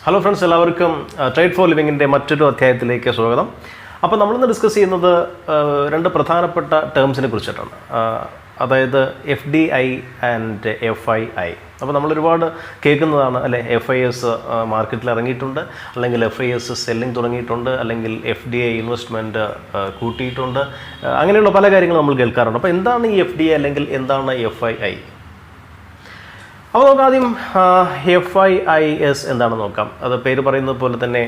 Hello friends, എല്ലാവർക്കും trade four ലിവിങ്ങിൻ്റെ മറ്റൊരു അധ്യായത്തിലേക്ക് സ്വാഗതം. അപ്പോൾ നമ്മളിന്ന് ഡിസ്കസ് ചെയ്യുന്നത് രണ്ട് പ്രധാനപ്പെട്ട ടേംസിനെ കുറിച്ചിട്ടാണ്. അതായത് FDI ആൻഡ് FII. അപ്പോൾ നമ്മളൊരുപാട് കേൾക്കുന്നതാണ് അല്ലേ, FIS മാർക്കറ്റിൽ ഇറങ്ങിയിട്ടുണ്ട്, അല്ലെങ്കിൽ FIS സെല്ലിംഗ് തുടങ്ങിയിട്ടുണ്ട്, അല്ലെങ്കിൽ FDI ഇൻവെസ്റ്റ്മെൻറ്റ് കൂട്ടിയിട്ടുണ്ട്, അങ്ങനെയുള്ള പല കാര്യങ്ങളും നമ്മൾ കേൾക്കാറുണ്ട്. അപ്പോൾ എന്താണ് ഈ FDI അല്ലെങ്കിൽ എന്താണ് FII? അപ്പോൾ നമുക്ക് ആദ്യം FIIS എന്താണെന്ന് നോക്കാം. അത് പേര് പറയുന്നത് പോലെ തന്നെ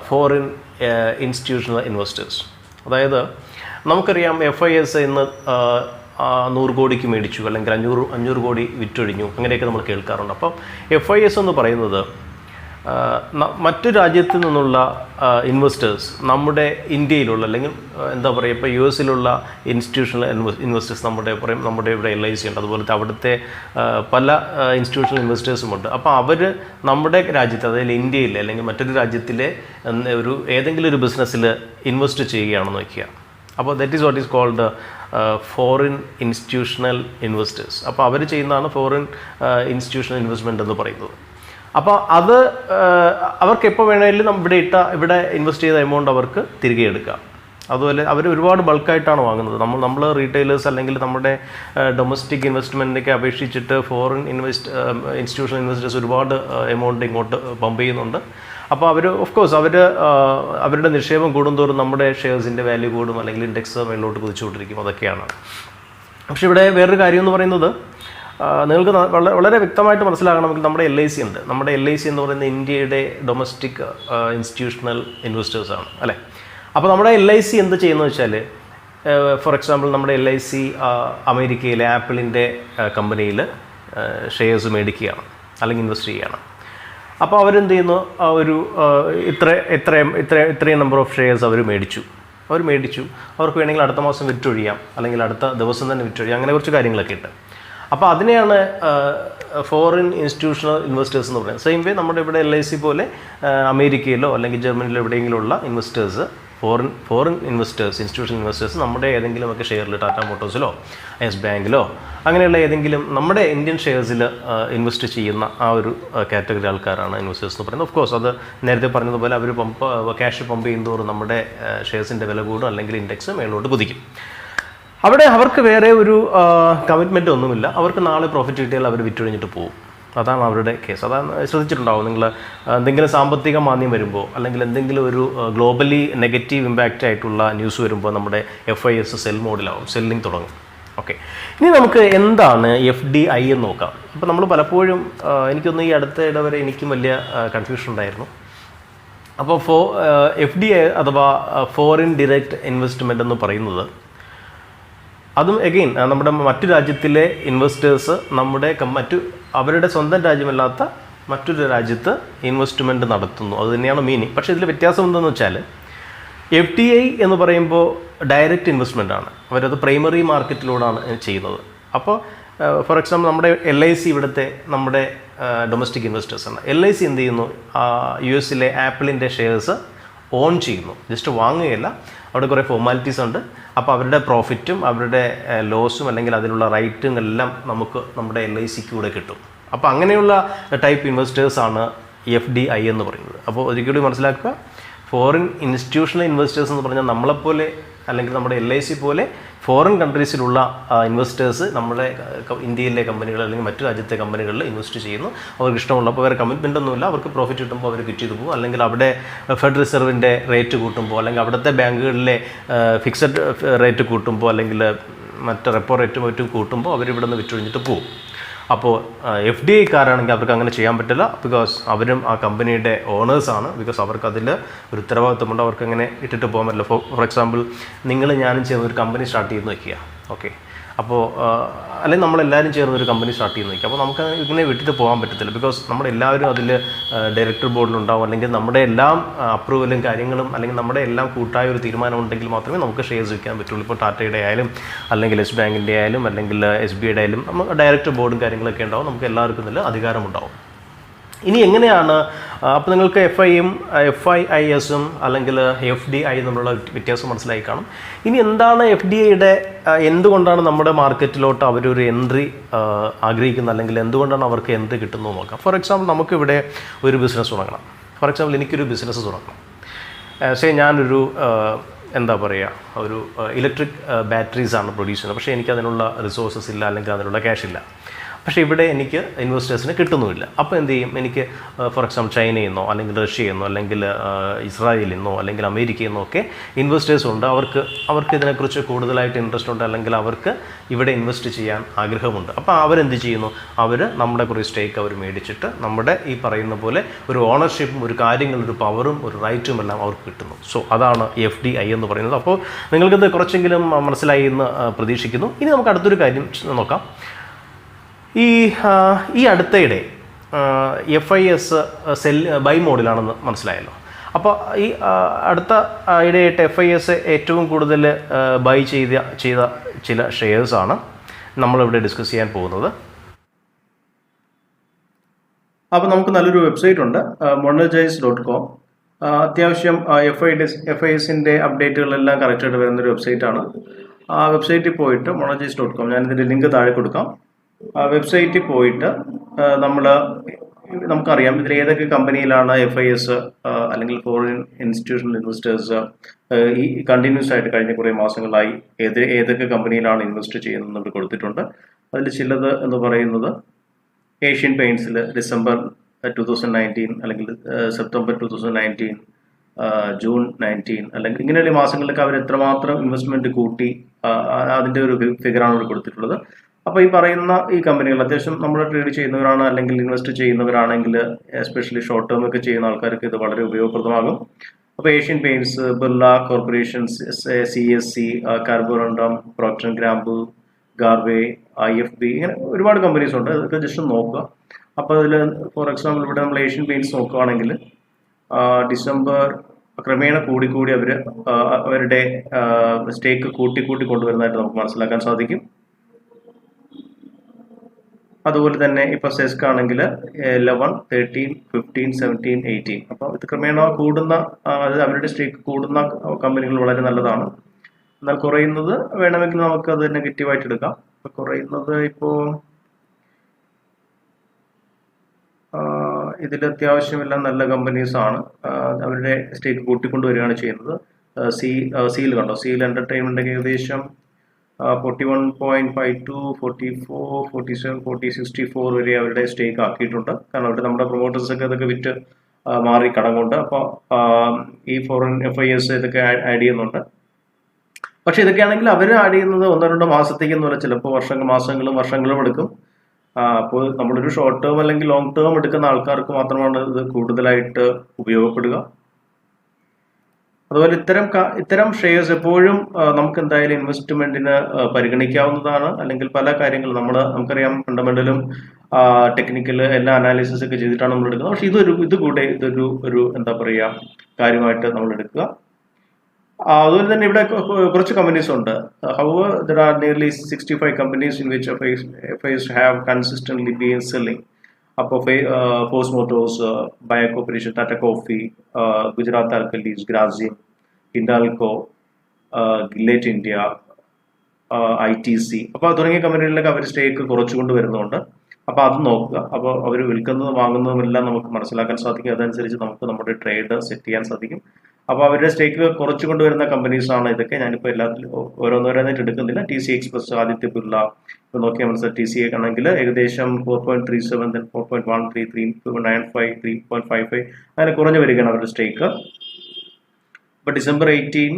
ഫോറിൻ ഇൻസ്റ്റിറ്റ്യൂഷണൽ ഇൻവെസ്റ്റേഴ്സ്. അതായത് നമുക്കറിയാം FIS ഇന്ന് 100 കോടിക്ക് മേടിച്ചു, അല്ലെങ്കിൽ 500 കോടി വിറ്റൊഴിഞ്ഞു, അങ്ങനെയൊക്കെ നമ്മൾ കേൾക്കാറുണ്ട്. അപ്പം FIS എന്ന് പറയുന്നത് മറ്റു രാജ്യത്ത് നിന്നുള്ള ഇൻവെസ്റ്റേഴ്സ് നമ്മുടെ ഇന്ത്യയിലുള്ള, അല്ലെങ്കിൽ എന്താ പറയുക, ഇപ്പോൾ US ഇൻസ്റ്റിറ്റ്യൂഷണൽ ഇൻവെസ്റ്റേഴ്സ് നമ്മുടെ ഇവിടെ LIC ഉണ്ട്, അതുപോലത്തെ അവിടുത്തെ പല ഇൻസ്റ്റിറ്റ്യൂഷണൽ ഇൻവെസ്റ്റേഴ്സുമുണ്ട്. അപ്പോൾ അവർ നമ്മുടെ രാജ്യത്ത്, അതായത് ഇന്ത്യയിൽ അല്ലെങ്കിൽ മറ്റൊരു രാജ്യത്തിലെ ഏതെങ്കിലും ഒരു ബിസിനസ്സിൽ ഇൻവെസ്റ്റ് ചെയ്യുകയാണെന്ന് വയ്ക്കുക. അപ്പോൾ that is what is called foreign institutional investors. അപ്പോൾ അവർ ചെയ്യുന്നതാണ് ഫോറിൻ ഇൻസ്റ്റിറ്റ്യൂഷണൽ ഇൻവെസ്റ്റ്മെൻറ്റ് എന്ന് പറയുന്നത്. അപ്പോൾ അത് അവർക്ക് എപ്പോൾ വേണമെങ്കിലും ഇവിടെ ഇൻവെസ്റ്റ് ചെയ്ത എമൗണ്ട് അവർക്ക് തിരികെ എടുക്കാം. അതുപോലെ അവർ ഒരുപാട് ബൾക്കായിട്ടാണ് വാങ്ങുന്നത്. നമ്മൾ റീറ്റെയിലേഴ്സ് അല്ലെങ്കിൽ നമ്മുടെ ഡൊമസ്റ്റിക് ഇൻവെസ്റ്റ്മെൻറ്റിനൊക്കെ അപേക്ഷിച്ചിട്ട് ഫോറിൻ ഇൻസ്റ്റിറ്റ്യൂഷണൽ ഇൻവെസ്റ്റേഴ്സ് ഒരുപാട് എമൗണ്ട് ഇങ്ങോട്ട് പമ്പ് ചെയ്യുന്നുണ്ട്. അപ്പോൾ അവരുടെ നിക്ഷേപം കൂടുന്തോറും നമ്മുടെ ഷെയർസിൻ്റെ വാല്യൂ കൂടും, അല്ലെങ്കിൽ ഇൻഡെക്സ് മേലോട്ട് കുതിച്ചുകൊണ്ടിരിക്കും. അതൊക്കെയാണ്. പക്ഷേ ഇവിടെ വേറൊരു കാര്യം എന്ന് പറയുന്നത്, നിങ്ങൾക്ക് വളരെ വ്യക്തമായിട്ട് മനസ്സിലാകണമെങ്കിൽ നമ്മുടെ LIC ഉണ്ട്. നമ്മുടെ LIC എന്ന് പറയുന്നത് ഇന്ത്യയുടെ ഡൊമസ്റ്റിക് ഇൻസ്റ്റിറ്റ്യൂഷണൽ ഇൻവെസ്റ്റേഴ്സാണ് അല്ലേ. അപ്പോൾ നമ്മുടെ LIC എന്ത് ചെയ്യുന്നത് വെച്ചാൽ, ഫോർ എക്സാമ്പിൾ നമ്മുടെ LIC അമേരിക്കയിലെ ആപ്പിളിൻ്റെ കമ്പനിയിൽ ഷെയർസ് മേടിക്കുകയാണ്, അല്ലെങ്കിൽ ഇൻവെസ്റ്റ് ചെയ്യുകയാണ്. അപ്പോൾ അവരെന്ത് ചെയ്യുന്നു, ഇത്രയും നമ്പർ ഓഫ് ഷെയർസ് അവർ മേടിച്ചു. അവർക്ക് വേണമെങ്കിൽ അടുത്ത മാസം വിറ്റൊഴിയാം, അല്ലെങ്കിൽ അടുത്ത ദിവസം തന്നെ വിറ്റൊഴിയാം, അങ്ങനെ കുറച്ച് കാര്യങ്ങളൊക്കെ ഉണ്ട്. അപ്പോൾ അതിനെയാണ് ഫോറിൻ ഇൻസ്റ്റിറ്റ്യൂഷണൽ ഇൻവെസ്റ്റേഴ്സ് എന്ന് പറയുന്നത്. സെയിം വേ നമ്മുടെ ഇവിടെ LIC പോലെ അമേരിക്കയിലോ അല്ലെങ്കിൽ ജർമ്മനിയിലോ എവിടെയെങ്കിലുമുള്ള investors, foreign investors, institutional investors നമ്മുടെ ഏതെങ്കിലുമൊക്കെ ഷെയറിൽ, ടാറ്റ മോട്ടോഴ്സിലോ യെസ് ബാങ്കിലോ അങ്ങനെയുള്ള ഏതെങ്കിലും നമ്മുടെ ഇന്ത്യൻ ഷെയർസിൽ ഇൻവെസ്റ്റ് ചെയ്യുന്ന ആ ഒരു കാറ്റഗറി ആൾക്കാരാണ് ഇൻവെസ്റ്റേഴ്സ് എന്ന് പറയുന്നത്. ഓഫ് കോഴ്സ് അത് നേരത്തെ പറഞ്ഞതുപോലെ അവർ ക്യാഷ് പമ്പ് ചെയ്യുന്നതോറും നമ്മുടെ ഷെയർസിൻ്റെ വില കൂടും, അല്ലെങ്കിൽ ഇൻഡെക്സ് മേലോട്ട് കുതിക്കും. അവിടെ അവർക്ക് വേറെ ഒരു കമ്മിറ്റ്മെൻ്റ് ഒന്നുമില്ല. അവർക്ക് നാളെ പ്രോഫിറ്റ് കിട്ടിയാൽ അവർ വിറ്റൊഴിഞ്ഞിട്ട് പോകും. അതാണ് അവരുടെ കേസ്. അതാണ് ശ്രദ്ധിച്ചിട്ടുണ്ടാവും നിങ്ങൾ. എന്തെങ്കിലും സാമ്പത്തിക മാന്ദ്യം വരുമ്പോൾ, അല്ലെങ്കിൽ എന്തെങ്കിലും ഒരു ഗ്ലോബലി നെഗറ്റീവ് ഇമ്പാക്റ്റ് ആയിട്ടുള്ള ന്യൂസ് വരുമ്പോൾ നമ്മുടെ FIS സെൽ മോഡിലാവും, സെല്ലിംഗ് തുടങ്ങും. ഓക്കെ, ഇനി നമുക്ക് എന്താണ് FDI എന്ന് നോക്കാം. അപ്പോൾ നമ്മൾ പലപ്പോഴും, എനിക്കൊന്ന് ഈ അടുത്ത ഇടവരെ എനിക്കും വലിയ കൺഫ്യൂഷൻ ഉണ്ടായിരുന്നു. അപ്പോൾ FDI അഥവാ ഫോറിൻ ഡയറക്റ്റ് ഇൻവെസ്റ്റ്മെൻറ്റ് എന്ന് പറയുന്നത്, അതും എഗെയിൻ നമ്മുടെ മറ്റു രാജ്യത്തിലെ ഇൻവെസ്റ്റേഴ്സ് അവരുടെ സ്വന്തം രാജ്യമല്ലാത്ത മറ്റൊരു രാജ്യത്ത് ഇൻവെസ്റ്റ്മെൻറ്റ് നടത്തുന്നു. അത് തന്നെയാണ് മീനിങ്. പക്ഷേ ഇതിൽ വ്യത്യാസം എന്തെന്ന് വെച്ചാൽ, FDI എന്ന് പറയുമ്പോൾ ഡയറക്റ്റ് ഇൻവെസ്റ്റ്മെൻ്റ് ആണ്. അവരത് പ്രൈമറി മാർക്കറ്റിലൂടെയാണ് ചെയ്യുന്നത്. അപ്പോൾ ഫോർ എക്സാമ്പിൾ നമ്മുടെ LIC ഇവിടുത്തെ നമ്മുടെ ഡൊമസ്റ്റിക് ഇൻവെസ്റ്റേഴ്സാണ്. LIC എന്ത് ചെയ്യുന്നു, US ആപ്പിളിൻ്റെ ഷെയർസ് ഓൺ ചെയ്യുന്നു. ജസ്റ്റ് വാങ്ങുകയല്ല, അവിടെ കുറേ ഫോർമാലിറ്റീസ് ഉണ്ട്. അപ്പോൾ അവരുടെ പ്രോഫിറ്റും അവരുടെ ലോസും, അല്ലെങ്കിൽ അതിലുള്ള റൈറ്റും എല്ലാം നമുക്ക് നമ്മുടെ LICക്ക് കൂടെ കിട്ടും. അപ്പോൾ അങ്ങനെയുള്ള ടൈപ്പ് ഇൻവെസ്റ്റേഴ്സാണ് FDI എന്ന് പറയുന്നത്. അപ്പോൾ ഒരിക്കലും മനസ്സിലാക്കുക, ഫോറിൻ ഇൻസ്റ്റിറ്റ്യൂഷണൽ ഇൻവെസ്റ്റേഴ്സ് എന്ന് പറഞ്ഞാൽ നമ്മളെപ്പോലെ, അല്ലെങ്കിൽ നമ്മുടെ LIC പോലെ ഫോറിൻ കൺട്രീസിലുള്ള ഇൻവെസ്റ്റേഴ്സ് നമ്മുടെ ഇന്ത്യയിലെ കമ്പനികൾ അല്ലെങ്കിൽ മറ്റു രാജ്യത്തെ കമ്പനികളിൽ ഇൻവെസ്റ്റ് ചെയ്യുന്നു. അവർക്ക് ഇഷ്ടമുള്ളപ്പോൾ വേറെ കമ്മിറ്റ്മെൻ്റ് ഒന്നുമില്ല. അവർക്ക് പ്രോഫിറ്റ് കിട്ടുമ്പോൾ അവർ ക്വിറ്റ് ചെയ്ത് പോകും, അല്ലെങ്കിൽ അവിടെ ഫെഡ് റിസർവിൻ്റെ റേറ്റ് കൂട്ടുമ്പോൾ, അല്ലെങ്കിൽ അവിടുത്തെ ബാങ്കുകളിലെ ഫിക്സഡ് റേറ്റ് കൂട്ടുമ്പോൾ, അല്ലെങ്കിൽ മറ്റ് റെപ്പോ റേറ്റ് മറ്റും കൂട്ടുമ്പോൾ അവരിവിടെ നിന്ന് വിറ്റൊഴിഞ്ഞിട്ട് പോകും. അപ്പോൾ FDIക്കാരാണെങ്കിൽ അവർക്ക് അങ്ങനെ ചെയ്യാൻ പറ്റില്ല. ബിക്കോസ് അവരും ആ കമ്പനിയുടെ ഓണേഴ്സാണ്. ബിക്കോസ് അവർക്ക് അതിൽ ഒരു ഉത്തരവാദിത്വമുണ്ട്. അവർക്ക് അങ്ങനെ ഇട്ടിട്ട് പോകാൻ പറ്റില്ല. ഫോർ എക്സാമ്പിൾ ഞാനും ചേർന്ന് ഒരു കമ്പനി സ്റ്റാർട്ട് ചെയ്ത് വയ്ക്കുക. ഓക്കെ, അപ്പോൾ അല്ലെങ്കിൽ നമ്മളെല്ലാവരും ചേർന്ന് ഒരു കമ്പനി സ്റ്റാർട്ട് ചെയ്ത് വയ്ക്കുക. അപ്പോൾ നമുക്ക് ഇങ്ങനെ വിട്ടിട്ട് പോകാൻ പറ്റത്തില്ല. ബിക്കോസ് നമ്മളെല്ലാവരും അതിൽ ഡയറക്ടർ ബോർഡിലുണ്ടാവും, അല്ലെങ്കിൽ നമ്മുടെ എല്ലാം അപ്രൂവലും കാര്യങ്ങളും, അല്ലെങ്കിൽ നമ്മുടെ എല്ലാം കൂട്ടായ ഒരു തീരുമാനം ഉണ്ടെങ്കിൽ മാത്രമേ നമുക്ക് ഷെയർസ് വയ്ക്കാൻ പറ്റുള്ളൂ. ഇപ്പോൾ ടാറ്റയുടെ ആയാലും, അല്ലെങ്കിൽ യെസ് ബാങ്കിൻ്റെ ആയാലും, അല്ലെങ്കിൽ SBIയുടെ ആയാലും നമുക്ക് ഡയറക്ടർ ബോർഡും കാര്യങ്ങളൊക്കെ ഉണ്ടാവും. നമുക്ക് എല്ലാവർക്കും ഇതിൽ അധികാരമുണ്ടാവും. ഇനി എങ്ങനെയാണ് അപ്പോൾ നിങ്ങൾക്ക് FIISും അല്ലെങ്കിൽ FDI എന്നുള്ള വ്യത്യാസം മനസ്സിലായി കാണും. ഇനി എന്താണ് FDIയുടെ, എന്തുകൊണ്ടാണ് നമ്മുടെ മാർക്കറ്റിലോട്ട് അവരൊരു എൻട്രി ആഗ്രഹിക്കുന്നത്, അല്ലെങ്കിൽ എന്തുകൊണ്ടാണ് അവർക്ക് എൻട്രി കിട്ടുന്നത് നോക്കാം. ഫോർ എക്സാമ്പിൾ നമുക്കിവിടെ ഒരു ബിസിനസ് തുടങ്ങണം. ഫോർ എക്സാമ്പിൾ എനിക്കൊരു ബിസിനസ് തുടങ്ങണം. ഞാനൊരു എന്താ പറയുക, ഒരു ഇലക്ട്രിക് ബാറ്ററീസാണ് പ്രൊഡ്യൂസ് ചെയ്യുന്നത്. പക്ഷേ എനിക്കതിനുള്ള റിസോഴ്സസ് ഇല്ല, അല്ലെങ്കിൽ അതിനുള്ള ക്യാഷ് ഇല്ല. പക്ഷേ ഇവിടെ എനിക്ക് ഇൻവെസ്റ്റേഴ്സിന് കിട്ടുന്നുമില്ല. അപ്പോൾ എന്ത് ചെയ്യും? എനിക്ക് ഫോർ എക്സാമ്പിൾ ചൈനയിൽ നിന്നോ അല്ലെങ്കിൽ റഷ്യയിൽ നിന്നോ അല്ലെങ്കിൽ ഇസ്രായേലിൽ നിന്നോ അല്ലെങ്കിൽ അമേരിക്കയിൽ നിന്നോ ഒക്കെ ഇൻവെസ്റ്റേഴ്സ് ഉണ്ട്. അവർക്ക് ഇതിനെക്കുറിച്ച് കൂടുതലായിട്ട് ഇൻട്രസ്റ്റ് ഉണ്ട്, അല്ലെങ്കിൽ അവർക്ക് ഇവിടെ ഇൻവെസ്റ്റ് ചെയ്യാൻ ആഗ്രഹമുണ്ട്. അപ്പോൾ അവരെന്ത് ചെയ്യുന്നു? അവർ നമ്മുടെ കുറേ സ്റ്റേക്ക് അവർ മേടിച്ചിട്ട് നമ്മുടെ ഈ പറയുന്ന പോലെ ഒരു ഓണർഷിപ്പും ഒരു കാര്യങ്ങളും ഒരു പവറും ഒരു റൈറ്റും എല്ലാം അവർക്ക് കിട്ടുന്നു. സോ അതാണ് FDI എന്ന് പറയുന്നത്. അപ്പോൾ നിങ്ങൾക്കിത് കുറച്ചെങ്കിലും മനസ്സിലായി എന്ന് പ്രതീക്ഷിക്കുന്നു. ഇനി നമുക്ക് അടുത്തൊരു കാര്യം നോക്കാം. ഈ അടുത്തയിടെ FIS സെൽ ബൈ മോഡിലാണെന്ന് മനസ്സിലായല്ലോ. അപ്പോൾ ഈ അടുത്ത ഇടയായിട്ട് FIS ഏറ്റവും കൂടുതൽ ബൈ ചെയ്ത ചില ഷെയർസാണ് നമ്മളിവിടെ ഡിസ്കസ് ചെയ്യാൻ പോകുന്നത്. അപ്പോൾ നമുക്ക് നല്ലൊരു വെബ്സൈറ്റ് ഉണ്ട്, monergize.com. അത്യാവശ്യം FISൻ്റെ അപ്ഡേറ്റുകളെല്ലാം കറക്റ്റായിട്ട് വരുന്നൊരു വെബ്സൈറ്റാണ്. ആ വെബ്സൈറ്റിൽ പോയിട്ട് monergize.com, ഞാനിതിൻ്റെ ലിങ്ക് താഴെ കൊടുക്കാം. വെബ്സൈറ്റിൽ പോയിട്ട് നമുക്കറിയാം ഇതിൽ ഏതൊക്കെ കമ്പനിയിലാണ് FIS അല്ലെങ്കിൽ ഫോറിൻ ഇൻസ്റ്റിറ്റ്യൂഷണൽ ഇൻവെസ്റ്റേഴ്സ് ഈ കണ്ടിന്യൂസ് ആയിട്ട് കഴിഞ്ഞ കുറേ മാസങ്ങളായി ഏതൊക്കെ കമ്പനിയിലാണ് ഇൻവെസ്റ്റ് ചെയ്യുന്നത് കൊടുത്തിട്ടുണ്ട്. അതിൽ ചിലത് എന്ന് പറയുന്നത് ഏഷ്യൻ പെയിൻറ്റ്സിൽ December 2019 അല്ലെങ്കിൽ September 2019, June 19 അല്ലെങ്കിൽ ഇങ്ങനെയുള്ള മാസങ്ങളിലൊക്കെ അവർ എത്രമാത്രം ഇൻവെസ്റ്റ്മെൻറ്റ് കൂട്ടി അതിൻ്റെ ഒരു ഫിഗറാണ് ഇവിടെ കൊടുത്തിട്ടുള്ളത്. അപ്പോൾ ഈ പറയുന്ന ഈ കമ്പനികൾ അത്യാവശ്യം നമ്മൾ ട്രേഡ് ചെയ്യുന്നവരാണ് അല്ലെങ്കിൽ ഇൻവെസ്റ്റ് ചെയ്യുന്നവരാണെങ്കിൽ, എസ്പെഷ്യലി ഷോർട്ട് ടേം ഒക്കെ ചെയ്യുന്ന ആൾക്കാർക്ക് ഇത് വളരെ ഉപയോഗപ്രദമാകും. അപ്പോൾ Asian Paints, Birla corporations, CSC, Carborundum, Procter and Gamble, Garware, IFB, ഇങ്ങനെ ഒരുപാട് കമ്പനീസ് ഉണ്ട്. അതൊക്കെ ജസ്റ്റ് നോക്കുക. അപ്പോൾ അതിൽ ഫോർ എക്സാമ്പിൾ ഇവിടെ നമ്മൾ ഏഷ്യൻ പെയിൻറ്റ്സ് നോക്കുകയാണെങ്കിൽ ഡിസംബർ ക്രമേണ കൂടി അവരുടെ സ്റ്റേക്ക് കൂട്ടി കൊണ്ടുവരുന്നതായിട്ട് നമുക്ക് മനസ്സിലാക്കാൻ സാധിക്കും. അതുപോലെ തന്നെ ഇപ്പോൾ സെസ്ക് ആണെങ്കിൽ 11, 13, 15, 17, 18. അപ്പോൾ ഇത് ക്രമേണ കൂടുന്ന, അവരുടെ സ്റ്റേക്ക് കൂടുന്ന കമ്പനികൾ വളരെ നല്ലതാണ്. എന്നാൽ കുറയുന്നത് വേണമെങ്കിൽ നമുക്ക് അത് നെഗറ്റീവായിട്ട് എടുക്കാം. ഇപ്പോൾ കുറയുന്നത് ഇപ്പോൾ ഇതിൽ അത്യാവശ്യമെല്ലാം നല്ല കമ്പനീസാണ്. അവരുടെ സ്റ്റേക്ക് കൂട്ടിക്കൊണ്ടുവരികയാണ് ചെയ്യുന്നത്. സീൽ കണ്ടോ, സീൽ എൻ്റർടൈൻമെൻ്റ് ഏകദേശം 41.52, 44, 47, 40, 64 വരെ അവരുടെ സ്റ്റേക്ക് ആക്കിയിട്ടുണ്ട്. കാരണം അവരുടെ നമ്മുടെ പ്രൊമോട്ടേഴ്സൊക്കെ ഇതൊക്കെ വിറ്റ് മാറി കടം കൊണ്ട്. അപ്പോൾ ഈ ഫോറിൻ FIS ഇതൊക്കെ ആഡ് ചെയ്യുന്നുണ്ട്. പക്ഷേ ഇതൊക്കെയാണെങ്കിൽ അവർ ആഡ് ചെയ്യുന്നത് 1-2 മാസത്തേക്കെന്നല്ല, ചിലപ്പോൾ മാസങ്ങളും വർഷങ്ങളും എടുക്കും. അപ്പോൾ നമ്മളൊരു ഷോർട്ട് ടേം അല്ലെങ്കിൽ ലോങ് ടേം എടുക്കുന്ന ആൾക്കാർക്ക് മാത്രമാണ് ഇത് കൂടുതലായിട്ട് ഉപയോഗപ്പെടുക. അതുപോലെ ഇത്തരം ഷെയർസ് എപ്പോഴും നമുക്ക് എന്തായാലും ഇൻവെസ്റ്റ്മെന്റിന് പരിഗണിക്കാവുന്നതാണ്. അല്ലെങ്കിൽ പല കാര്യങ്ങൾ നമുക്കറിയാം, ഫണ്ടമെന്റലും ടെക്നിക്കൽ എല്ലാ അനാലിസിസ് ഒക്കെ ചെയ്തിട്ടാണ് നമ്മൾ എടുക്കുന്നത്. പക്ഷെ ഇതൊരു എന്താ പറയുക കാര്യമായിട്ട് നമ്മൾ എടുക്കുക. അതുപോലെ തന്നെ ഇവിടെ കുറച്ച് കമ്പനീസ് ഉണ്ട്. However, there are nearly 65 companies in which FIS have consistently been selling. അപ്പോൾ Force Motors, bio corporation, Tata coffee, Gujarat alkalies, Grasim, Hindalco, Gillette India, ITC, അപ്പോൾ തുടങ്ങിയ കമ്പനികളിലൊക്കെ അവർ സ്റ്റേക്ക് കുറച്ചുകൊണ്ട് വരുന്നുണ്ട്. അപ്പോൾ അത് നോക്കുക. അപ്പോൾ അവർ വിൽക്കുന്നതും വാങ്ങുന്നതും എല്ലാം നമുക്ക് മനസ്സിലാക്കാൻ സാധിക്കും. അതനുസരിച്ച് നമുക്ക് നമ്മുടെ ട്രേഡ് സെറ്റ് ചെയ്യാൻ സാധിക്കും. അപ്പോൾ അവരുടെ സ്റ്റേക്ക് കുറച്ചു കൊണ്ടുവരുന്ന കമ്പനീസാണ് ഇതൊക്കെ. ഞാനിപ്പോൾ എല്ലാത്തിലും ഓരോന്നോരോന്നായിട്ട് എടുക്കുന്നില്ല. TC എക്സ്പ്രസ്, ആദിത്യ ബിർള, ഇപ്പോൾ നോക്കിയാൽ മനസ്സിലായി. TCA ആണെങ്കിൽ ഏകദേശം 4.37, 4.13, 3.95, 3.55 അങ്ങനെ കുറഞ്ഞു വരികയാണ് അവരുടെ സ്റ്റേക്ക്. ഇപ്പോൾ December 18,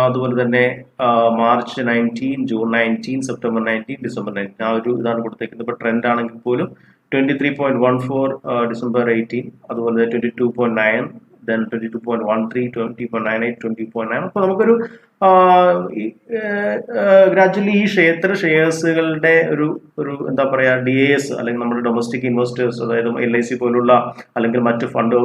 അതുപോലെ തന്നെ March 19, June 19, September 19, December 19 ആ ഒരു ഇതാണ് കൊടുത്തേക്കുന്നത്. ഇപ്പോൾ ട്രെൻഡ് ആണെങ്കിൽ പോലും 23.14 December 18, അതുപോലെ 22.9, then 22.13, 20.98, 20.9. അപ്പോൾ നമുക്കൊരു ഗ്രാജുവലി ഈ ഷെയർസുകളുടെ ഒരു എന്താ പറയുക DAS അല്ലെങ്കിൽ നമ്മുടെ ഡൊമസ്റ്റിക് ഇൻവെസ്റ്റേഴ്സ്, അതായത് LIC പോലുള്ള അല്ലെങ്കിൽ മറ്റ് ഫണ്ട്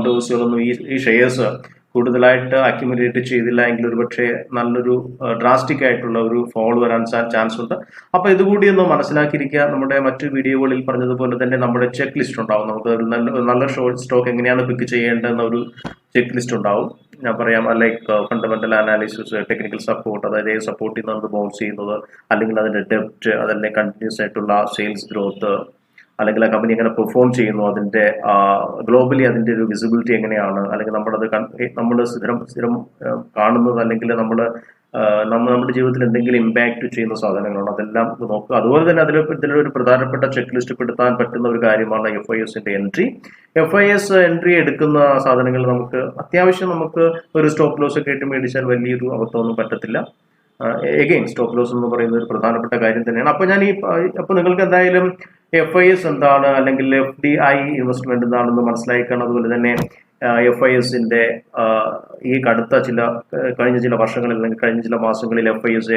ഹൗസുകളൊന്നും ഈ ഷെയർസ് കൂടുതലായിട്ട് അക്യുമുലേറ്റ് ചെയ്തില്ല എങ്കിൽ ഒരുപക്ഷെ നല്ലൊരു ഡ്രാസ്റ്റിക് ആയിട്ടുള്ള ഒരു ഫോൾ വരാൻ ചാൻസ് ഉണ്ട്. അപ്പോൾ ഇതുകൂടി ഒന്ന് മനസ്സിലാക്കിയിരിക്കുക. നമ്മുടെ മറ്റു വീഡിയോകളിൽ പറഞ്ഞതുപോലെ തന്നെ നമ്മുടെ ചെക്ക് ലിസ്റ്റ് ഉണ്ടാവും. നമുക്ക് ഒരു നല്ല ഷോർട്ട് സ്റ്റോക്ക് എങ്ങനെയാണ് പിക്ക് ചെയ്യേണ്ടതെന്ന ഒരു ചെക്ക് ലിസ്റ്റ് ഉണ്ടാവും. ഞാൻ പറയാം, like fundamental analysis, technical support, അതായത് ഏത് സപ്പോർട്ടിൽ നിന്നാണ് ബൗൺസ് ചെയ്യുന്നത്, അല്ലെങ്കിൽ അതിന്റെ ഡെപ്റ്റ്, അതല്ലെങ്കിൽ കണ്ടിന്യൂസ് ആയിട്ടുള്ള സെയിൽസ് ഗ്രോത്ത്, അല്ലെങ്കിൽ ആ കമ്പനി എങ്ങനെ പെർഫോം ചെയ്യുന്നു, അതിന്റെ ഗ്ലോബലി അതിന്റെ ഒരു വിസിബിലിറ്റി എങ്ങനെയാണ്, അല്ലെങ്കിൽ നമ്മൾ സ്ഥിരം കാണുന്നത്, അല്ലെങ്കിൽ നമ്മുടെ ജീവിതത്തിൽ എന്തെങ്കിലും ഇമ്പാക്ട് ചെയ്യുന്ന സാധനങ്ങളാണ്, അതെല്ലാം നോക്കുക. അതുപോലെ തന്നെ ഇതിലൊരു പ്രധാനപ്പെട്ട ചെക്ക് ലിസ്റ്റ് പെടുത്താൻ പറ്റുന്ന ഒരു കാര്യമാണ് FISന്റെ എൻട്രി. FIS എൻട്രി എടുക്കുന്ന സാധനങ്ങൾ നമുക്ക് അത്യാവശ്യം നമുക്ക് ഒരു സ്റ്റോപ്പ് ലോസ് ഒക്കെ ആയിട്ട് മേടിച്ചാൽ വലിയൊരു അബദ്ധമൊന്നും പറ്റത്തില്ല. എഗെയിൻ സ്റ്റോപ്പ് ലോസ് എന്ന് പറയുന്ന ഒരു പ്രധാനപ്പെട്ട കാര്യം തന്നെയാണ്. അപ്പോൾ നിങ്ങൾക്ക് എന്തായാലും FIS എന്താണ്, അല്ലെങ്കിൽ FDI ഇൻവെസ്റ്റ്മെന്റ് എന്താണെന്ന് മനസ്സിലാക്കണം. അതുപോലെ തന്നെ FISന്റെ ഈ കഴിഞ്ഞ ചില വർഷങ്ങളിൽ അല്ലെങ്കിൽ കഴിഞ്ഞ ചില മാസങ്ങളിൽ FIS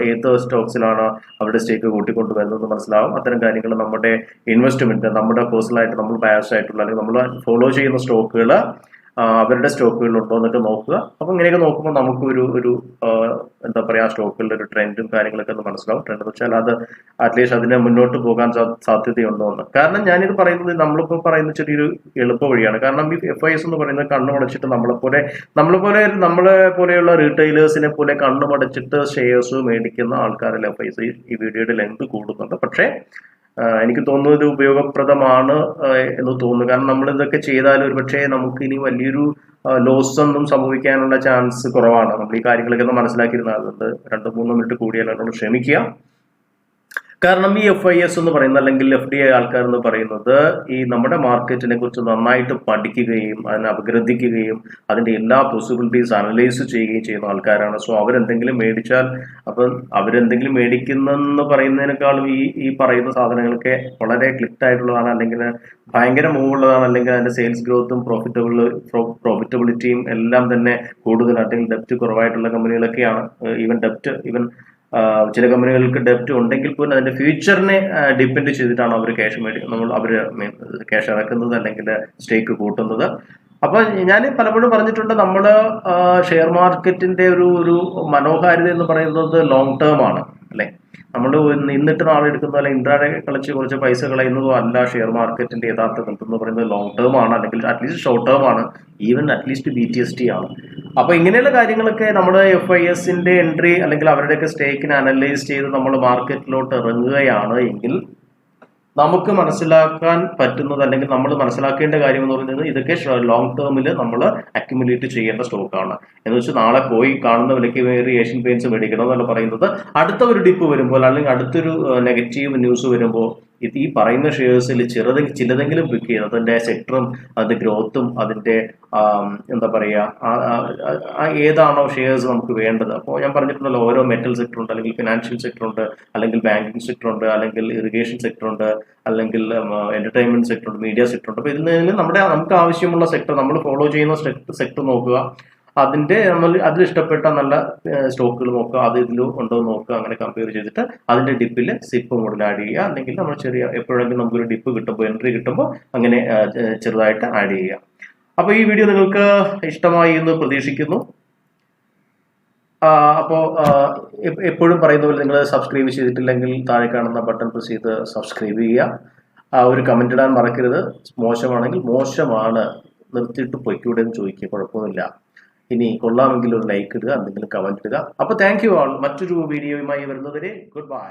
ഏത് സ്റ്റോക്സിലാണ് അവരുടെ സ്റ്റേക്ക് കൂട്ടിക്കൊണ്ടുവരുന്നത് മനസ്സിലാവും. അത്തരം കാര്യങ്ങൾ നമ്മുടെ ഇൻവെസ്റ്റ്മെന്റ്, നമ്മുടെ പേഴ്സണലായിട്ട് നമ്മൾ ബയസ് ആയിട്ടുള്ള അല്ലെങ്കിൽ നമ്മൾ ഫോളോ ചെയ്യുന്ന സ്റ്റോക്കുകൾ അവരുടെ സ്റ്റോക്കുകളിലുണ്ടോ എന്നൊക്കെ നോക്കുക. അപ്പോൾ ഇങ്ങനെയൊക്കെ നോക്കുമ്പോൾ നമുക്ക് ഒരു എന്താ പറയുക, സ്റ്റോക്കുകളുടെ ഒരു ട്രെൻഡും കാര്യങ്ങളൊക്കെ ഒന്ന് മനസ്സിലാവും. ട്രെൻഡ് എന്ന് വെച്ചാൽ അത് അറ്റ്ലീസ്റ്റ് അതിനെ മുന്നോട്ട് പോകാൻ സാധ്യതയുണ്ടോ എന്ന്. കാരണം ഞാനിത് പറയുന്നത് നമ്മളിപ്പോൾ പറയുന്ന ചെറിയൊരു എളുപ്പ വഴിയാണ്. കാരണം ഈ FIS എന്ന് പറയുന്നത് കണ്ണുമടച്ചിട്ട് നമ്മളെ പോലെയുള്ള റീറ്റെയിലേഴ്സിനെ പോലെ കണ്ണുമടച്ചിട്ട് ഷെയർസ് മേടിക്കുന്ന ആൾക്കാരിൽ FIS ഈ വീഡിയോയുടെ ലെങ്ത് കൂടുന്നുണ്ട്. പക്ഷേ എനിക്ക് തോന്നുന്നു ഇത് ഉപയോഗപ്രദമാണ് എന്ന് തോന്നുന്നു. കാരണം നമ്മൾ ഇതൊക്കെ ചെയ്താൽ ഒരുപക്ഷെ നമുക്ക് ഇനി വലിയൊരു ലോസ് ഒന്നും സംഭവിക്കാനുള്ള ചാൻസ് കുറവാണ്. നമ്മൾ ഈ കാര്യങ്ങളൊക്കെ ഒന്ന് മനസ്സിലാക്കിയിരുന്നാൽ, അതുകൊണ്ട് 2-3 മിനിറ്റ് കൂടിയാൽ എന്നോട് ക്ഷമിക്കുക. കാരണം ഈ FIS എന്ന് പറയുന്നത്, അല്ലെങ്കിൽ FDI ആൾക്കാർ എന്ന് പറയുന്നത്, ഈ നമ്മുടെ മാർക്കറ്റിനെ കുറിച്ച് നന്നായിട്ട് പഠിക്കുകയും അതിനെ അപഗ്രഥിക്കുകയും അതിന്റെ എല്ലാ പോസിബിലിറ്റീസ് അനലൈസ് ചെയ്യുകയും ചെയ്യുന്ന ആൾക്കാരാണ്. സോ അവരെന്തെങ്കിലും മേടിച്ചാൽ, അപ്പം അവരെന്തെങ്കിലും മേടിക്കുന്നെന്ന് പറയുന്നതിനേക്കാളും ഈ പറയുന്ന സാധനങ്ങളൊക്കെ വളരെ ക്ലിക്ക് ആയിട്ടുള്ളതാണ്, അല്ലെങ്കിൽ ഭയങ്കര മൂവുള്ളതാണ്, അല്ലെങ്കിൽ അതിന്റെ സെയിൽസ് ഗ്രോത്തും പ്രോഫിറ്റബിലിറ്റിയും എല്ലാം തന്നെ കൂടുതൽ, അല്ലെങ്കിൽ ഡെപ്റ്റ് കുറവായിട്ടുള്ള കമ്പനികളൊക്കെയാണ്. ഈവൻ ചില കമ്പനികൾക്ക് ഡെപ്റ്റ് ഉണ്ടെങ്കിൽ പോലും അതിന്റെ ഫ്യൂച്ചറിനെ ഡിപ്പെൻഡ് ചെയ്തിട്ടാണ് അവർ ക്യാഷ് ഇറക്കുന്നത് അല്ലെങ്കിൽ സ്റ്റേക്ക് കൂട്ടുന്നത്. അപ്പൊ ഞാൻ പലപ്പോഴും പറഞ്ഞിട്ടുണ്ട്, നമ്മൾ ഷെയർ മാർക്കറ്റിന്റെ ഒരു മനോഹാരിത എന്ന് പറയുന്നത് ലോങ് ടേം ആണ്, അല്ലെ? നമ്മൾ ഇന്നിട്ട് നാളെ എടുക്കുന്നതോ അല്ലെങ്കിൽ ഇൻട്രാഡേ കളിച്ച് കുറച്ച് പൈസ കളയുന്നതോ അല്ല ഷെയർ മാർക്കറ്റിന്റെ യഥാർത്ഥ കൽപ്പം എന്ന് പറയുന്നത്. ലോങ് ടേം ആണ്, അല്ലെങ്കിൽ അറ്റ്ലീസ്റ്റ് ഷോർട്ട് ടേം ആണ്, ഈവൻ അറ്റ്ലീസ്റ്റ് BTST ആണ്. അപ്പൊ ഇങ്ങനെയുള്ള കാര്യങ്ങളൊക്കെ നമ്മുടെ FISന്റെ എൻട്രി അല്ലെങ്കിൽ അവരുടെയൊക്കെ സ്റ്റേക്കിനെ അനലൈസ് ചെയ്ത് നമ്മൾ മാർക്കറ്റിലോട്ട് ഇറങ്ങുകയാണ് എങ്കിൽ നമുക്ക് മനസ്സിലാക്കാൻ പറ്റുന്നത്, അല്ലെങ്കിൽ നമ്മൾ മനസ്സിലാക്കേണ്ട കാര്യം എന്ന് പറയുന്നത്, ഇതൊക്കെ ലോങ് ടേമിൽ നമ്മൾ അക്യുമുലേറ്റ് ചെയ്യേണ്ട സ്റ്റോക്കാണ്. എന്ന് വെച്ചാൽ നാളെ പോയി കാണുന്ന വിലയ്ക്ക് ഏഷ്യൻ പെയിന്റ്സ് മേടിക്കണം എന്നല്ല പറയുന്നത്. അടുത്ത ഒരു ഡിപ്പ് വരുമ്പോൾ, അല്ലെങ്കിൽ അടുത്തൊരു നെഗറ്റീവ് ന്യൂസ് വരുമ്പോൾ, ഈ പറയുന്ന ഷെയർസിൽ ചിലതെങ്കിലും പിക്ക് ചെയ്യുന്നത് അതിന്റെ സെക്ടറും അതിന്റെ ഗ്രോത്തും അതിന്റെ എന്താ പറയുക, ഏതാണോ ഷെയർസ് നമുക്ക് വേണ്ടത്. അപ്പോൾ ഞാൻ പറഞ്ഞിട്ടുണ്ടല്ലോ, ഓരോ മെറ്റൽ സെക്ടർ ഉണ്ട്, അല്ലെങ്കിൽ ഫിനാൻഷ്യൽ സെക്ടർ ഉണ്ട്, അല്ലെങ്കിൽ ബാങ്കിങ് സെക്ടർ ഉണ്ട്, അല്ലെങ്കിൽ ഇറിഗേഷൻ സെക്ടർ ഉണ്ട്, അല്ലെങ്കിൽ എന്റർടൈൻമെന്റ് സെക്ടർ ഉണ്ട്, മീഡിയ സെക്ടർ ഉണ്ട്. അപ്പോൾ ഇതിൽ നമുക്ക് ആവശ്യമുള്ള സെക്ടർ, നമ്മൾ ഫോളോ ചെയ്യുന്ന സെക്ടർ നോക്കുക, അതിലിഷ്ടപ്പെട്ട നല്ല സ്റ്റോക്കുകൾ നോക്കുക, അത് ഇതിൽ ഉണ്ടോ എന്ന് നോക്കുക. അങ്ങനെ കമ്പയർ ചെയ്തിട്ട് അതിന്റെ ഡിപ്പിൽ സിപ്പ് മോഡൽ ആഡ് ചെയ്യുക, അല്ലെങ്കിൽ നമ്മൾ എപ്പോഴെങ്കിലും നമുക്കൊരു ഡിപ്പ് കിട്ടുമ്പോൾ, എൻട്രി കിട്ടുമ്പോൾ അങ്ങനെ ചെറുതായിട്ട് ആഡ് ചെയ്യുക. അപ്പോൾ ഈ വീഡിയോ നിങ്ങൾക്ക് ഇഷ്ടമായി എന്ന് പ്രതീക്ഷിക്കുന്നു. അപ്പോൾ എപ്പോഴും പറയുന്ന പോലെ, നിങ്ങൾ സബ്സ്ക്രൈബ് ചെയ്തിട്ടില്ലെങ്കിൽ താഴെ കാണുന്ന ബട്ടൺ പ്രസ് ചെയ്ത് സബ്സ്ക്രൈബ് ചെയ്യുക. ഒരു കമന്റ് ഇടാൻ മറക്കരുത്. മോശമാണെങ്കിൽ മോശമാണ്, നിർത്തിയിട്ട് പൊയ്ക്കൂടെ എന്ന് ചോദിക്കുക, കുഴപ്പമൊന്നുമില്ല. ഇനി കൊള്ളാമെങ്കിൽ ഒരു ലൈക്ക് ഇടുക, എന്തെങ്കിലും കമന്റ് ഇടുക. അപ്പോൾ താങ്ക് യു ആൾ. മറ്റൊരു വീഡിയോയുമായി വരുന്നവരെ ഗുഡ് ബൈ.